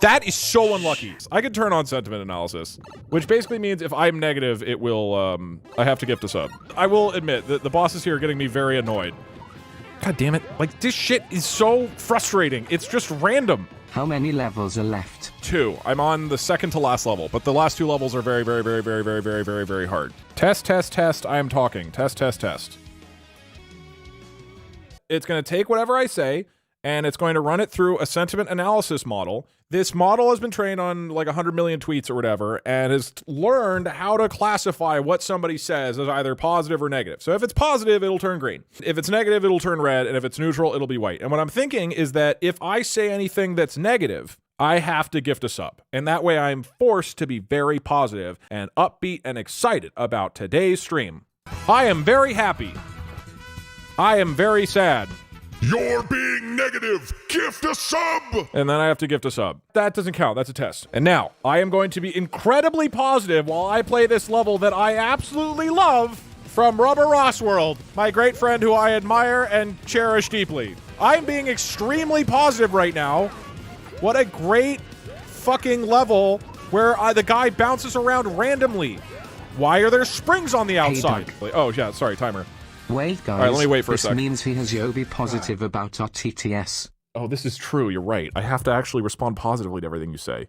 That is so unlucky. I could turn on sentiment analysis, which basically means if I'm negative, it will, I have to gift a sub. I will admit that the bosses here are getting me very annoyed. God damn it. Like, this shit is so frustrating. It's just random. How many levels are left? 2. I'm on the second to last level, but the last 2 levels are very, very, very, very, very, very, very, very hard. Test, test, test. I am talking. Test, test, test. It's going to take whatever I say, and it's going to run it through a sentiment analysis model. This model has been trained on like 100 million tweets or whatever, and has learned how to classify what somebody says as either positive or negative. So if it's positive, it'll turn green. If it's negative, it'll turn red, and if it's neutral, it'll be white. And what I'm thinking is that if I say anything that's negative, I have to gift a sub. And that way I'm forced to be very positive and upbeat and excited about today's stream. I am very happy. I am very sad. You're being negative. Gift a sub. And then I have to gift a sub. That doesn't count. That's a test. And now I am going to be incredibly positive while I play this level that I absolutely love from Rubber Ross World, my great friend who I admire and cherish deeply. I'm being extremely positive right now. What a great fucking level where the guy bounces around randomly. Why are there springs on the outside? Hey, oh, yeah. Sorry, timer. Wait, guys. All right, let me wait for a sec. This means he has Yobi positive about our TTS. Oh, this is true. You're right. I have to actually respond positively to everything you say.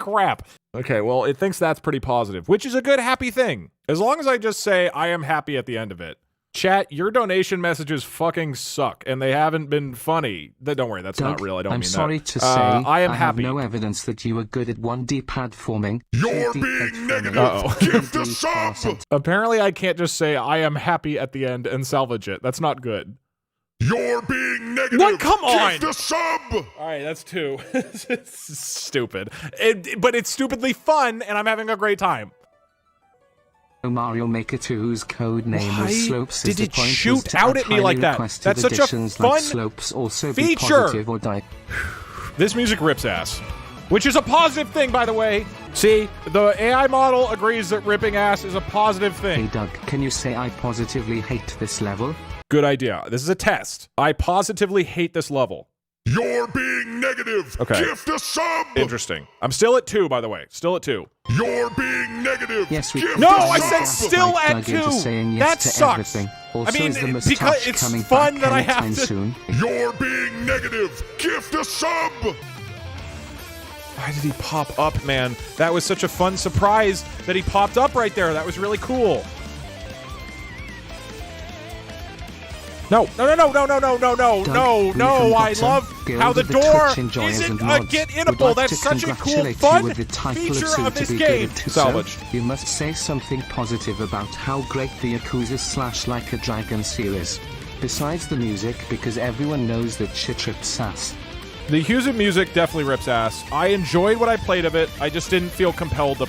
Crap. Okay, well, it thinks that's pretty positive, which is a good, happy thing. As long as I just say, I am happy at the end of it. Chat, your donation messages fucking suck, and they haven't been funny. Don't worry, that's Doug, not real. I don't I'm mean sorry that. to say, I am happy. have no evidence that you were good at 1D platforming. You're 2D being negative. platforming, Gift a 3D sub. Apparently, I can't just say, I am happy at the end and salvage it. That's not good. You're being negative. What? Come on! Gift a sub. All right, that's 2. It's stupid. But it's stupidly fun, and I'm having a great time. Mario Maker 2's code name was Slopes. Did it shoot out at me like that? That's such a fun like Slopes also feature. Be positive or die. This music rips ass, which is a positive thing, by the way. See, the AI model agrees that ripping ass is a positive thing. Hey Doug, can you say I positively hate this level? Good idea. This is a test. I positively hate this level. You're being negative. Okay. Gift a sub. Interesting. I'm still at 2, by the way. Still at 2. You're being negative. Yes, we Gift No, a I sub. said still at 2. That sucks. Also, I mean, is the mustache because it's coming fun back that I anytime have to. soon? You're being negative. Gift a sub. Why did he pop up, man? That was such a fun surprise that he popped up right there. That was really cool. No, no, no, no, no, no, no, no, no, no, I love how the door isn't get-inable. That's such a cool, fun feature of this game. Salvaged. You must say something positive about how great the Yakuza / Like a Dragon series. Besides the music, because everyone knows that shit rips ass. The Yakuza music definitely rips ass. I enjoyed what I played of it. I just didn't feel compelled to...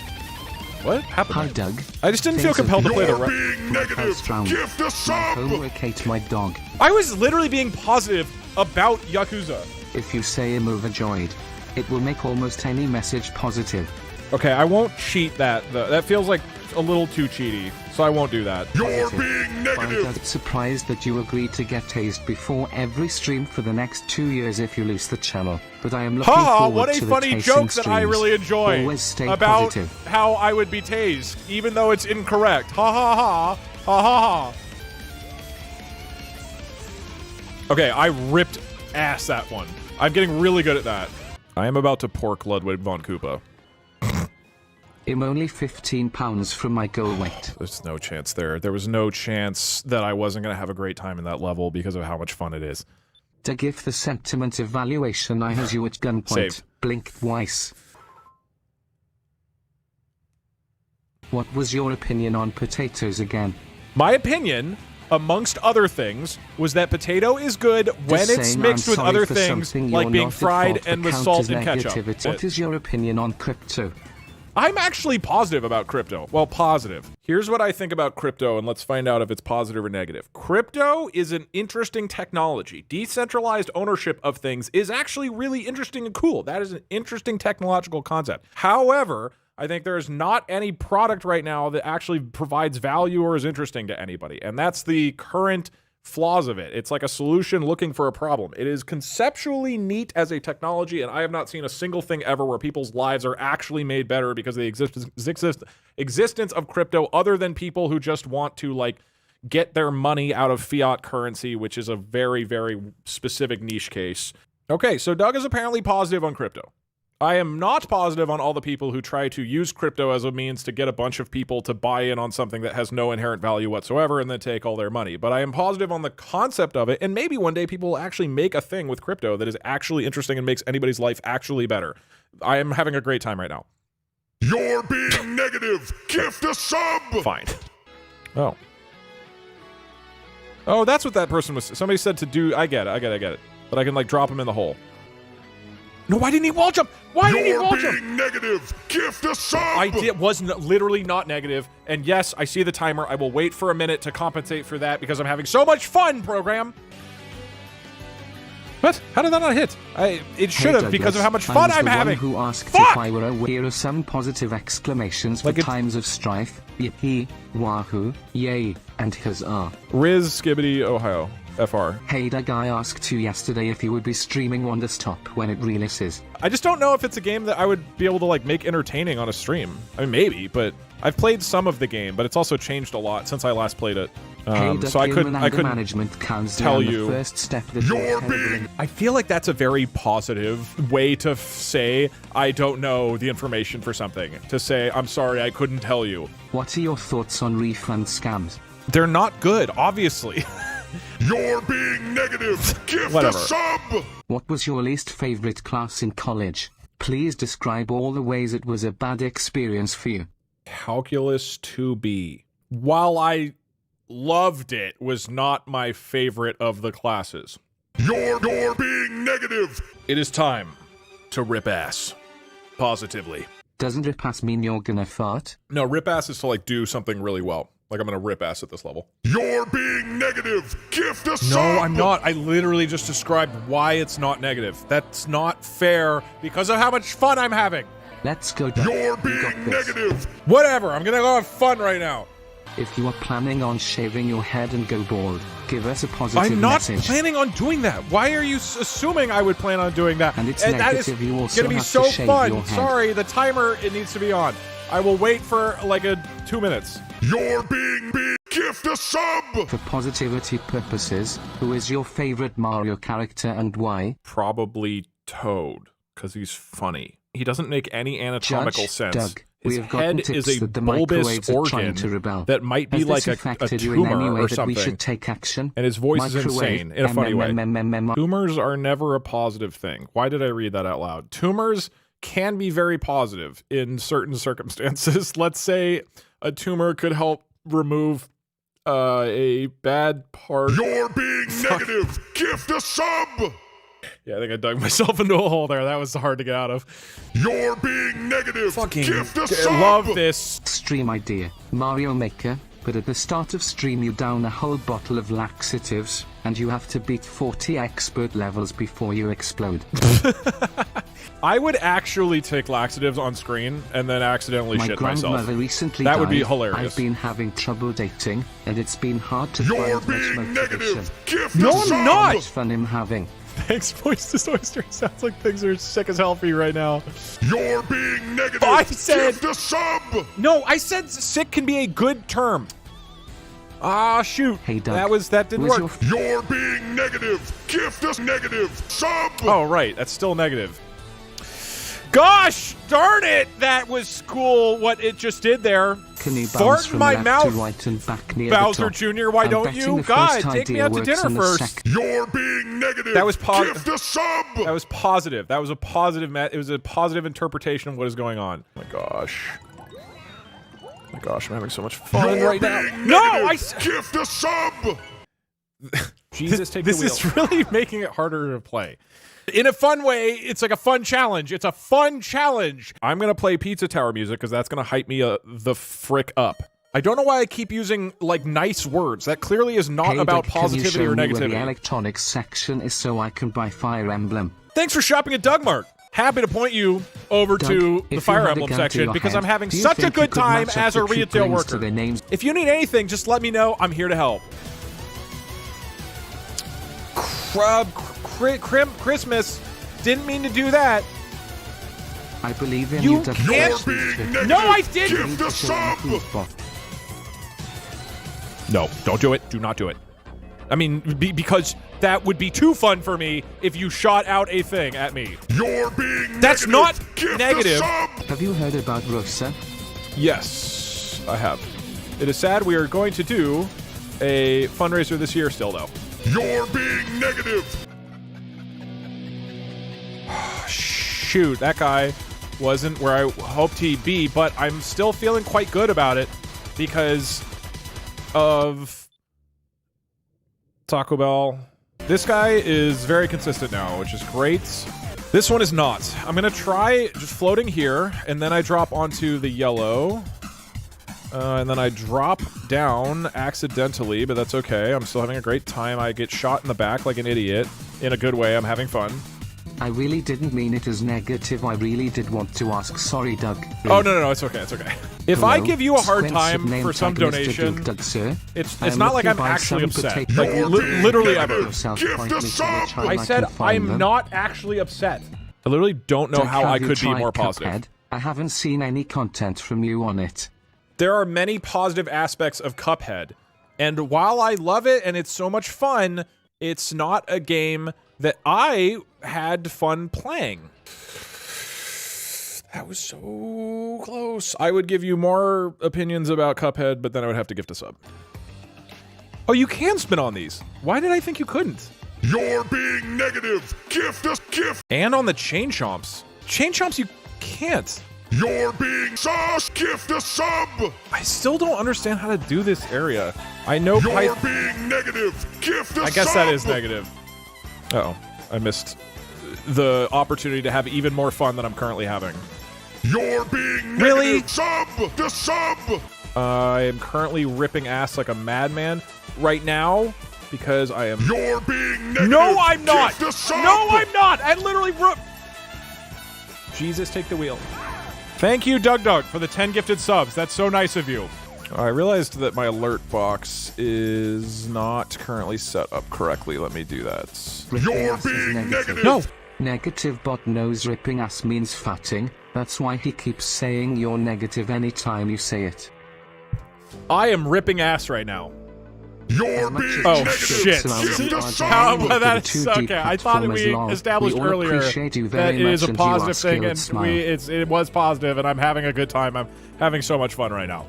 What happened? Hi, Doug. I just didn't feel compelled to play the You're being negative. Gift a My sub. homework ate my dog. I was literally being positive about Yakuza. If you say I'm overjoyed, it will make almost any message positive. Okay, I won't cheat that, though. That feels like a little too cheaty, so I won't do that. You're being negative. I'm surprised that you agreed to get tased before every stream for the next 2 years if you lose the channel. But I am looking forward what a to funny the joke tasing that I really enjoy Always stay about positive. how I would be tased, even though it's incorrect. Ha ha ha. Ha ha ha. Okay, I ripped ass that one. I'm getting really good at that. I am about to pork Ludwig von Koopa. I'm only £15 from my goal weight. There's no chance there. There was no chance that I wasn't going to have a great time in that level because of how much fun it is. To give the sentiment evaluation, I has you at gunpoint. Saved. Blink twice. What was your opinion on potatoes again? My opinion, amongst other things, was that potato is good when Just it's saying mixed I'm with sorry other for things, something like you're being not at fried fault for and with count salt as and ketchup. negativity. What is your opinion on crypto? I'm actually positive about crypto. Well, positive. Here's what I think about crypto, and let's find out if it's positive or negative. Crypto is an interesting technology. Decentralized ownership of things is actually really interesting and cool. That is an interesting technological concept. However, I think there is not any product right now that actually provides value or is interesting to anybody. And that's the current flaws of it. It's like a solution looking for a problem. It is conceptually neat as a technology, and I have not seen a single thing ever where people's lives are actually made better because of the existence of crypto, other than people who just want to like get their money out of fiat currency, which is a very, very specific niche case. Okay, so Doug is apparently positive on crypto. I am not positive on all the people who try to use crypto as a means to get a bunch of people to buy in on something that has no inherent value whatsoever and then take all their money. But I am positive on the concept of it, and maybe one day people will actually make a thing with crypto that is actually interesting and makes anybody's life actually better. I am having a great time right now. You're being negative. Gift a sub. Fine. Oh. Oh, that's what that person was. Somebody said to do. I get it. But I can like drop him in the hole. No, why didn't he wall jump? Why didn't he wall jump? You're being negative. Gift a sub. Was literally not negative. And yes, I see the timer. I will wait for a minute to compensate for that because I'm having so much fun, program. What? How did that not hit? It should have because of how much fun I'm having. Who asked Fuck! if I were aware of some positive exclamations for times of strife. Yippee, wahoo, yay, and huzzah. Riz Skibbity, Ohio. FR. Hey Doug, I asked you yesterday if you would be streaming Wonderstop when it releases. I just don't know if it's a game that I would be able to like make entertaining on a stream. I mean, maybe, but I've played some of the game, but it's also changed a lot since I last played it. Hey Doug, so I couldn't management counts tell down you. The first step that You're being. I feel like that's a very positive way to say I don't know the information for something. To say I'm sorry, I couldn't tell you. What are your thoughts on refund scams? They're not good, obviously. You're being negative. Gift Whatever. a sub. What was your least favorite class in college? Please describe all the ways it was a bad experience for you. Calculus 2B. While I loved it, was not my favorite of the classes. You're being negative. It is time to rip ass. Positively. Doesn't rip ass mean you're gonna fart? No, rip ass is to like do something really well. Like I'm gonna rip ass at this level. You're being negative. Gift a sub. No, I'm not. I literally just described why it's not negative. That's not fair because of how much fun I'm having. Let's go, Doug. You're You got being this. negative. Whatever, I'm gonna go have fun right now. If you are planning on shaving your head and go bald, give us a positive I'm not message. planning on doing that. Why are you assuming I would plan on doing that? And it's that negative, is you also gonna be have so to shave fun. your head. Sorry, the timer, it needs to be on. I will wait for like 2 minutes. You're being gift a sub. For positivity purposes, who is your favorite Mario character and why? Probably Toad, because he's funny. He doesn't make any anatomical Judge sense. Doug, His we have gotten head tips is a that the bulbous microwaves are trying to organ rebel. that might be Has like this a affected you in any tumor way or that something. we should take action? And his voice is Microwave, insane in a funny way. MMMMM. Tumors are never a positive thing. Why did I read that out loud? Tumors can be very positive in certain circumstances. Let's say a tumor could help remove a bad part. You're being negative. Gift a sub. Yeah, I think I dug myself into a hole there. That was hard to get out of. You're being negative. Fucking Gift a sub. love this. Stream idea, Mario Maker, but at the start of stream you down a whole bottle of laxatives, and you have to beat 40 expert levels before you explode. I would actually take laxatives on screen and then accidentally My shit myself. grandmother recently That died. would be hilarious. I've been having trouble dating, and it's been hard to You're find much being motivation. negative. Gift No, a I'm sub. not. How much fun I'm having. Thanks, Voices Oyster. Sounds like things are sick as hell for you right now. You're being negative. I said- Gift a sub. No, I said sick can be a good term. Ah, shoot. Hey, Doug, That didn't who's work. your You're being negative. Gift a negative. Sub. Oh, right. That's still negative. Gosh darn it! That was cool what it just did there. Can you Fart bounce in from my left mouth, to right and back near Bowser the top? Jr., why I'm don't betting you? the God, first take me idea out to works dinner in the first. You're being negative. That was Gift a sub. That was positive. That was a positive. It was a positive interpretation of what is going on. Oh my gosh. Oh my gosh, I'm having so much fun You're right now. being No, negative. Gift a sub. Jesus, take the wheel. This is really making it harder to play. In a fun way, it's like a fun challenge. It's a fun challenge. I'm going to play Pizza Tower music because that's going to hype me the frick up. I don't know why I keep using, like, nice words. That clearly is not Hey, about Doug, can positivity you or show me where negativity. the electronics section is so I can buy Fire Emblem? Thanks for shopping at DougMart. Happy to point you over Doug, to the if Fire you had a Emblem gun to section your because head, I'm having do you such a think you good could time match up as a the cute retail rings to worker. their names? If you need anything, just let me know. I'm here to help. Christmas. Didn't mean to do that. I believe in You you. can't- You're being negative. No, I didn't. Gift a sub. No, don't do it. Do not do it. I mean, because that would be too fun for me if you shot out a thing at me. You're being That's negative. not Gift negative. A sub. Have you heard about Russa? Yes, I have. It is sad we are going to do a fundraiser this year still, though. You're being negative. Shoot, that guy wasn't where I hoped he'd be, but I'm still feeling quite good about it because of Taco Bell. This guy is very consistent now, which is great. This one is not. I'm gonna try just floating here, and then I drop onto the yellow. And then I drop down accidentally, but that's okay. I'm still having a great time. I get shot in the back like an idiot. In a good way, I'm having fun. I really didn't mean it as negative. I really did want to ask. Sorry, Doug. Oh, no, it's okay, it's okay. If I give you a hard time for some donation, Doug, sir. it's not like I'm actually upset. Like, You're being literally negative. ever. Gift a sub. I said I'm not actually upset. I literally don't know how I could be more positive. I haven't seen any content from you on it. There are many positive aspects of Cuphead, and while I love it and it's so much fun, it's not a game that I had fun playing. That was so close. I would give you more opinions about Cuphead, but then I would have to gift a sub. Oh, you can spin on these. Why did I think you couldn't? You're being negative. Gift a gift. And on the Chain Chomps. Chain Chomps, you can't. You're being sauce. Gift a sub. I still don't understand how to do this area. I know You're being negative. Gift a sub. I guess that is negative. Uh-oh. I missed the opportunity to have even more fun than I'm currently having. You're being negative. Really? Sub. The sub. I am currently ripping ass like a madman right now because I am... You're being negative. No, I'm not! Gift a sub. No, I'm not! I literally... Jesus, take the wheel. Thank you, DougDoug, for the 10 gifted subs. That's so nice of you. I realized that my alert box is not currently set up correctly. Let me do that. You're being negative. No! Negative bot knows ripping ass means fatting. That's why he keeps saying you're negative anytime you say it. I am ripping ass right now. You're being Oh, negative. shit. Gift a sub. How about that? Okay, I thought that we established earlier that it is a positive thing, and it was positive, and I'm having a good time. I'm having so much fun right now.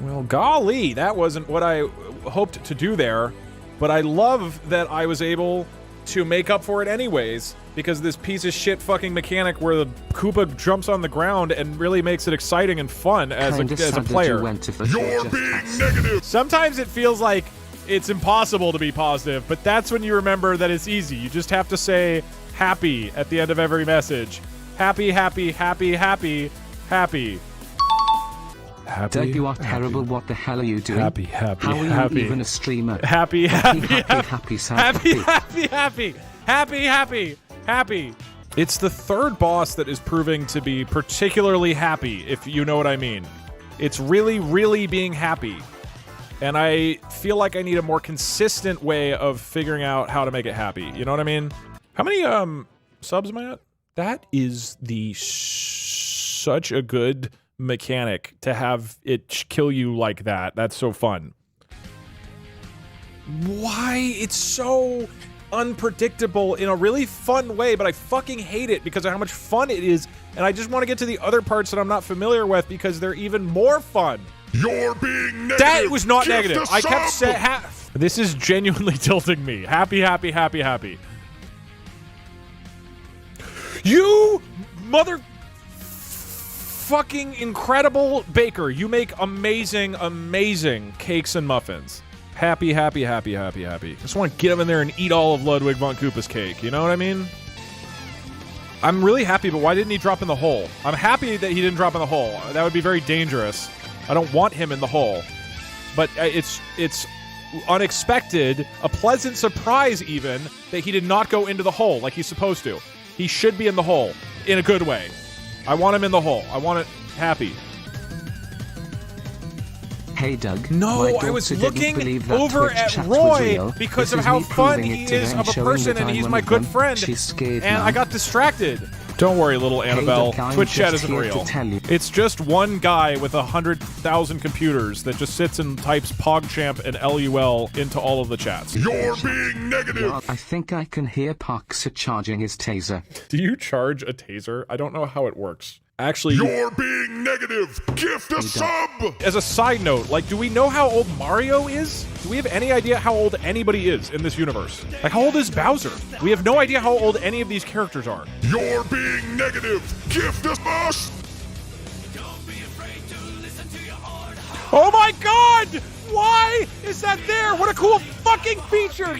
Well, golly, that wasn't what I hoped to do there, but I love that I was able to make up for it anyways, because this piece of shit fucking mechanic where the Koopa jumps on the ground and really makes it exciting and fun as a player. You're being negative. Sometimes it feels like it's impossible to be positive, but that's when you remember that it's easy. You just have to say happy at the end of every message. Happy, happy, happy, happy, happy. Happy, Doug, you are terrible. What the hell are you doing? Happy, happy, How are you happy. even a streamer? Happy, happy, happy, sad, happy, happy, happy, happy, happy, happy. It's the third boss that is proving to be particularly happy, if you know what I mean. It's really, really being happy. And I feel like I need a more consistent way of figuring out how to make it happy. You know what I mean? How many subs am I at? That is such a good mechanic to have it kill you like that. That's so fun. Why? It's so unpredictable in a really fun way, but I fucking hate it because of how much fun it is, and I just want to get to the other parts that I'm not familiar with because they're even more fun. You're being negative. That was not Gift negative. a I kept sub. saying this is genuinely tilting me. Happy, happy, happy, happy. You mother fucking incredible baker. You make amazing, amazing cakes and muffins. Happy, happy, happy, happy, happy. Just want to get him in there and eat all of Ludwig von Koopa's cake. You know what I mean? I'm really happy, but why didn't he drop in the hole? I'm happy that he didn't drop in the hole. That would be very dangerous. I don't want him in the hole. But it's unexpected, a pleasant surprise even, that he did not go into the hole like he's supposed to. He should be in the hole, in a good way. I want him in the hole. I want it happy. Hey Doug. No, my I was daughter didn't looking believe that over Twitch at chat was Roy real. because This of how me fun proving he it to is her of a and showing person that and I'm he's one my of good them. friend. She's scared and now. I got distracted. Don't worry, little Annabelle. Doug, I'm Twitch chat just isn't here to real. tell you. It's just one guy with 100,000 computers that just sits and types PogChamp and LUL into all of the chats. You're being negative. I think I can hear Parkser charging his taser. Do you charge a taser? I don't know how it works. Actually, You're being negative. Gift a sub. as a side note, like, do we know how old Mario is? Do we have any idea how old anybody is in this universe? Like, how old is Bowser? We have no idea how old any of these characters are. You're being negative. Gift a us. Oh my god! Why is that there? What a cool fucking feature!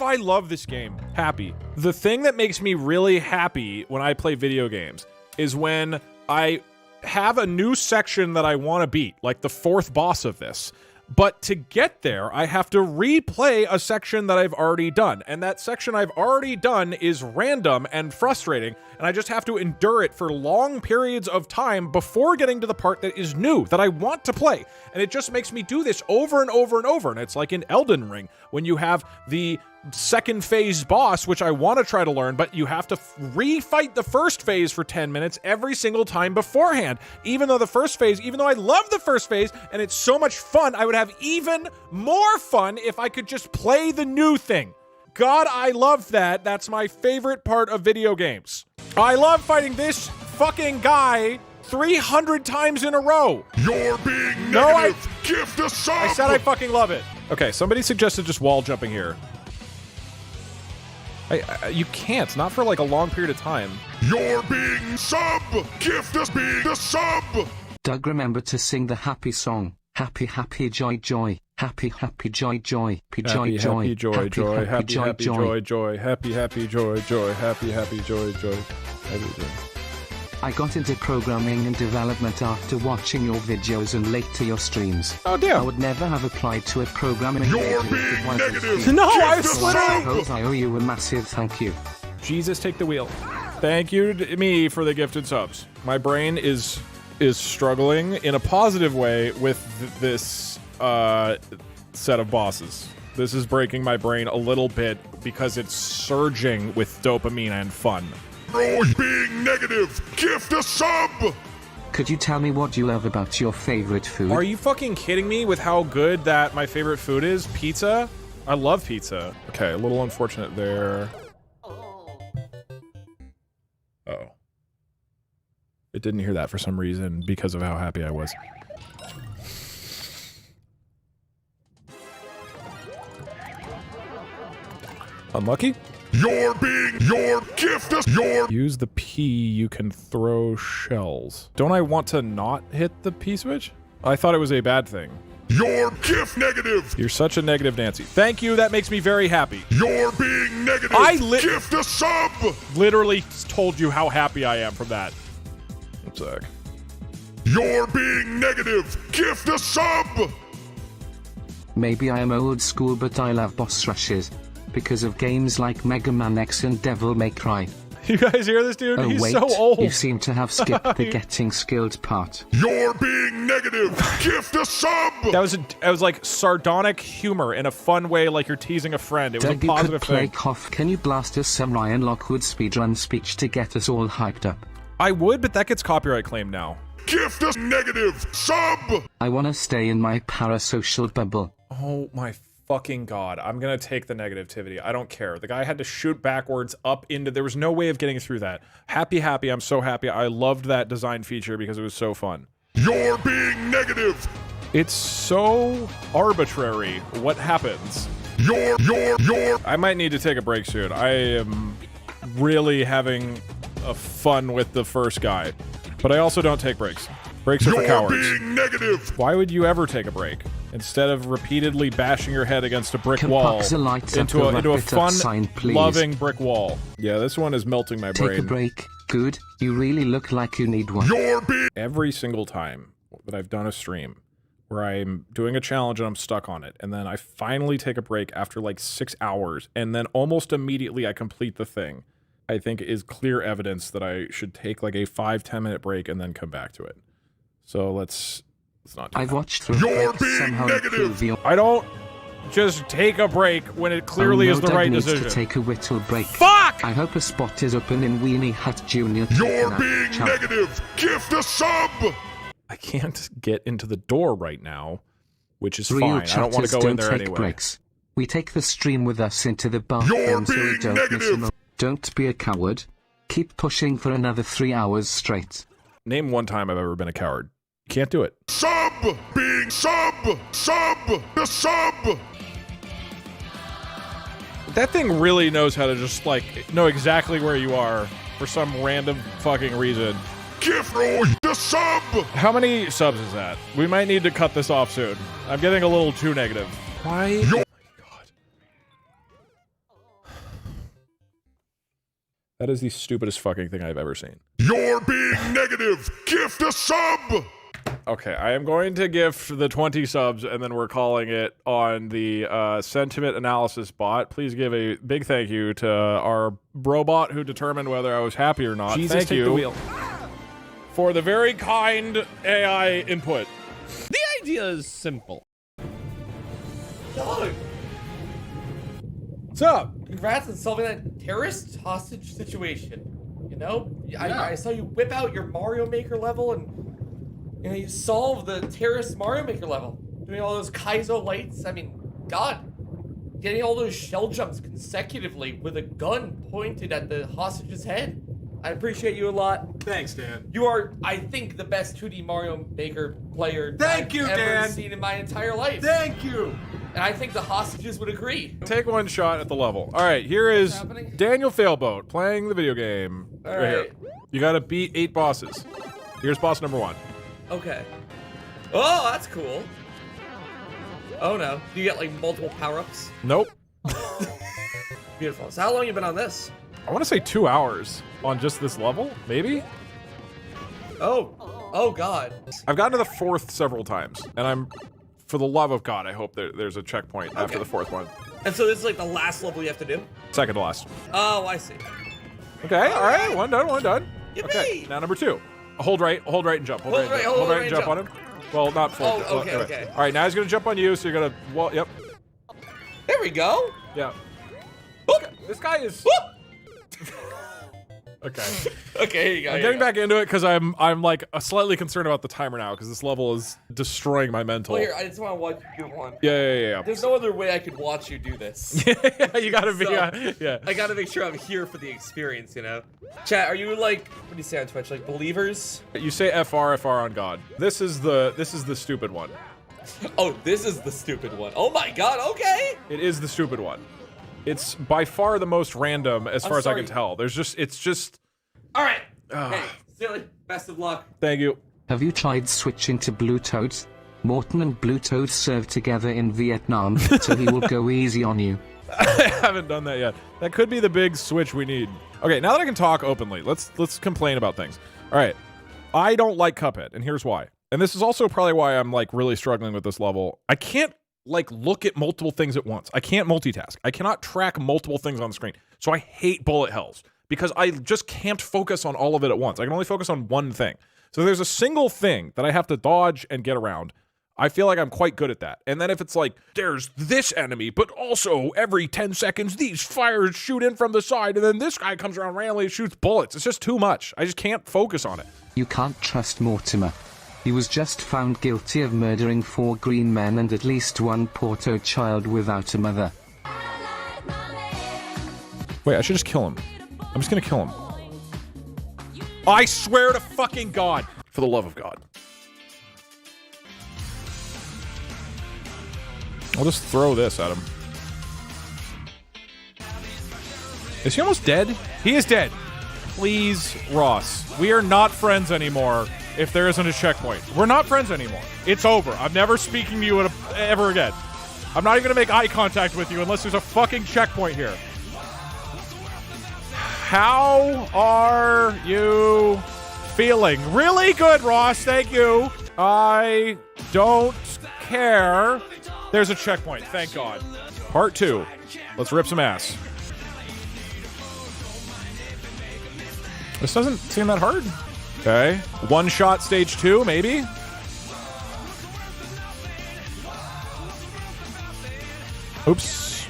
I love this game. Happy. The thing that makes me really happy when I play video games is when I have a new section that I want to beat, like the 4th boss of this. But to get there, I have to replay a section that I've already done. And that section I've already done is random and frustrating, and I just have to endure it for long periods of time before getting to the part that is new, that I want to play. And it just makes me do this over and over and over. And it's like in Elden Ring, when you have the second phase boss, which I want to try to learn, but you have to refight the first phase for 10 minutes every single time beforehand. Even though I love the first phase and it's so much fun, I would have even more fun if I could just play the new thing. God, I love that. That's my favorite part of video games. I love fighting this fucking guy 300 times in a row. You're being negative. No, Gift a sub. I said I fucking love it. Okay, somebody suggested just wall jumping here. You can't, not for like a long period of time. You're being sub. Gift us being the sub. Doug, remember to sing the happy song. Happy, happy, joy, joy. Happy, happy, joy, joy. Happy, joy, joy. Happy, joy, joy. Happy, joy, happy, joy, joy. Happy, happy, joy, joy. Happy, happy, joy, joy. Happy, joy. I got into programming and development after watching your videos and late to your streams. Oh, I damn. would never have applied to a programming You're major if being it wasn't negative. for you. No, I Gift was a literally... sub. Suppose I owe you a massive thank you. Jesus, take the wheel. Thank you to me for the gifted subs. My brain is struggling in a positive way with this set of bosses. This is breaking my brain a little bit because it's surging with dopamine and fun. Bro, being negative. Gift a sub. Could you tell me what you love about your favorite food? Are you fucking kidding me with how good that my favorite food is? Pizza? I love pizza. Okay, a little unfortunate there. Uh-oh. It didn't hear that for some reason because of how happy I was. Unlucky? Your gift is your. Use the P, you can throw shells. Don't I want to not hit the P switch? I thought it was a bad thing. Your gift negative. You're such a negative Nancy. Thank you, that makes me very happy. You're being negative. Gift a sub. Literally told you how happy I am from that. One sec. You're being negative. Gift a sub. Maybe I am old school, but I love boss rushes. Because of games like Mega Man X and Devil May Cry. You guys hear this, dude? Oh, He's wait, so old. you seem to have skipped the getting skilled part. You're being negative. Gift a sub. That was like sardonic humor in a fun way, like you're teasing a friend. It was Doug, a you positive could play thing. Cough. Can you blast us some Ryan Lockwood speedrun speech to get us all hyped up? I would, but that gets copyright claimed now. Gift a negative. Sub. I wanna stay in my parasocial bubble. Oh my fucking god. I'm gonna take the negativity. I don't care. The guy had to shoot backwards up into... There was no way of getting through that. Happy. I'm so happy. I loved that design feature because it was so fun. You're being negative. It's so arbitrary what happens. You're. I might need to take a break soon. I am really having a fun with the first guy. But I also don't take breaks. Breaks are for You're cowards. being negative. Why would you ever take a break? Instead of repeatedly bashing your head against a brick Can wall Puxer light up into the a wrap it up fun, sign, please? loving brick wall. Yeah, this one is melting my Take brain. a break. Good. You really look like you need one. You're being. Every single time that I've done a stream where I'm doing a challenge and I'm stuck on it, and then I finally take a break after like 6 hours, and then almost immediately I complete the thing, I think is clear evidence that I should take like a 5-10 minute break and then come back to it. So let's Let's not do I've that. watched through You're it being somehow negative. improve your... I don't just take a break when it clearly is the Doug right needs decision. to take a whittle break. Fuck! I hope a spot is open in Weenie Hut Junior. You're Nah, being ciao. negative. Gift a sub. I can't get into the door right now, which is Real fine. I don't want to chatters go in don't there take anyway. breaks. We take the stream with us into the You're bathroom so we being don't miss negative. a Don't be a coward. Keep pushing for another 3 hours straight. Name one time I've ever been a coward. Can't do it. Sub. Being sub. Sub. The sub. That thing really knows how to just, like, know exactly where you are for some random fucking reason. Gift roll. The sub. How many subs is that? We might need to cut this off soon. I'm getting a little too negative. Why? You're Oh my god. That is the stupidest fucking thing I've ever seen. You're being negative. Gift a sub. Okay, I am going to gift the 20 subs, and then we're calling it on the sentiment analysis bot. Please give a big thank you to our robot who determined whether I was happy or not. Jesus, thank take you the wheel. for the very kind AI input. The idea is simple. Doug, What's up? congrats on solving that terrorist hostage situation. You know, I saw you whip out your Mario Maker level and you solved the terrorist Mario Maker level. Doing all those Kaizo lights. I mean, God, getting all those shell jumps consecutively with a gun pointed at the hostage's head. I appreciate you a lot. Thanks, Dan. You are, I think, the best 2D Mario Maker player Thank I've you, ever Dan. seen in my entire life. Thank you. And I think the hostages would agree. Take one shot at the level. All right, here is happening? Daniel Failboat playing the video game. All right here. right. You gotta beat 8 bosses. Here's boss number 1. Okay. Oh, that's cool. Oh no. Do you get like multiple power-ups? Nope. Beautiful. So how long you been on this? I want to say 2 hours on just this level, maybe? Oh. Oh god. I've gotten to the 4th several times, and I'm, for the love of God, I hope there's a checkpoint after the 4th one. And so this is like the last level you have to do? Second to last. Oh, I see. Okay, all right, one done, one done. Yippee! Okay, now number 2. Hold right and jump. Hold right, and jump on him. Well, not full. Oh, okay, anyway. okay. All right, now he's gonna jump on you, so you're gonna, well, yep, There we go. yeah. Whoop. This guy is. Whoop. Okay. Okay, here you go. I'm here getting you go. back into it because I'm like slightly concerned about the timer now because this level is destroying my mental. Well, here, I just want to watch you do one. Yeah. There's no other way I could watch you do this. You gotta be, So, yeah. I gotta make sure I'm here for the experience, you know? Chat, are you like, what do you say on Twitch, like believers? You say FR on God. This is the stupid one. Oh, this is the stupid one. Oh my god, okay! It is the stupid one. It's by far the most random as far as I can tell. It's just. Alright! Hey, silly, best of luck. Thank you. Have you tried switching to Blue Toads? Morton and Blue Toads served together in Vietnam, so he will go easy on you. I haven't done that yet. That could be the big switch we need. Okay, now that I can talk openly, let's complain about things. All right, I don't like Cuphead, and here's why. And this is also probably why I'm like really struggling with this level. I can't like look at multiple things at once. I can't multitask. I cannot track multiple things on the screen. So I hate bullet hells because I just can't focus on all of it at once. I can only focus on one thing. So there's a single thing that I have to dodge and get around. I feel like I'm quite good at that. And then if it's like, there's this enemy, but also every 10 seconds, these fires shoot in from the side, and then this guy comes around randomly and shoots bullets. It's just too much. I just can't focus on it. You can't trust Mortimer. He was just found guilty of murdering 4 green men and at least 1 Porto child without a mother. Wait, I should just kill him. I'm just gonna kill him. I swear to fucking God. For the love of God. I'll just throw this at him. Is he almost dead? He is dead. Please, Ross. We are not friends anymore if there isn't a checkpoint. We're not friends anymore. It's over. I'm never speaking to you ever again. I'm not even gonna make eye contact with you unless there's a fucking checkpoint here. How are you feeling? Really good, Ross. Thank you. I don't care. There's a checkpoint. Thank God. Part 2. Let's rip some ass. This doesn't seem that hard. Okay. One shot stage 2, maybe? Oops.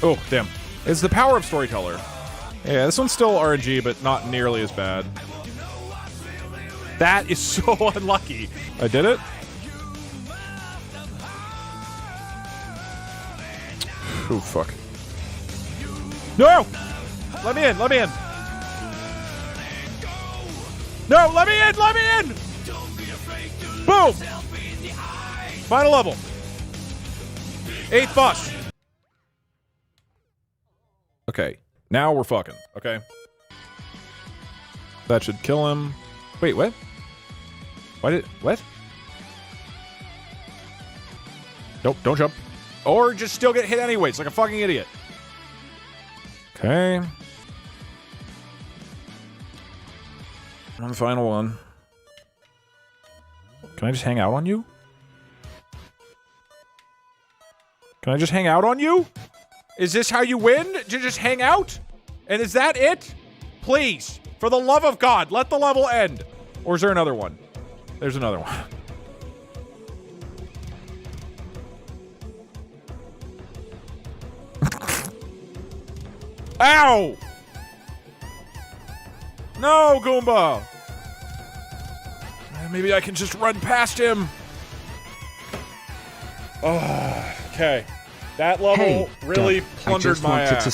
Oh, damn. It's the power of Storyteller. Yeah, this one's still RNG, but not nearly as bad. That is so unlucky. I did it? Oh, fuck. No! Let me in, let me in. No, let me in, let me in! Boom! Final level. 8th boss. Okay, now we're fucking, okay? That should kill him. Wait, what? What? Nope, don't jump. Or just still get hit anyways, like a fucking idiot. Okay. On the final one. Can I just hang out on you? Can I just hang out on you? Is this how you win? To just hang out? And is that it? Please, for the love of God, let the level end. Or is there another one? There's another one. Ow! No, Goomba! Maybe I can just run past him. Oh, okay. That level Hey, really Doug, I plundered just my wanted ass. to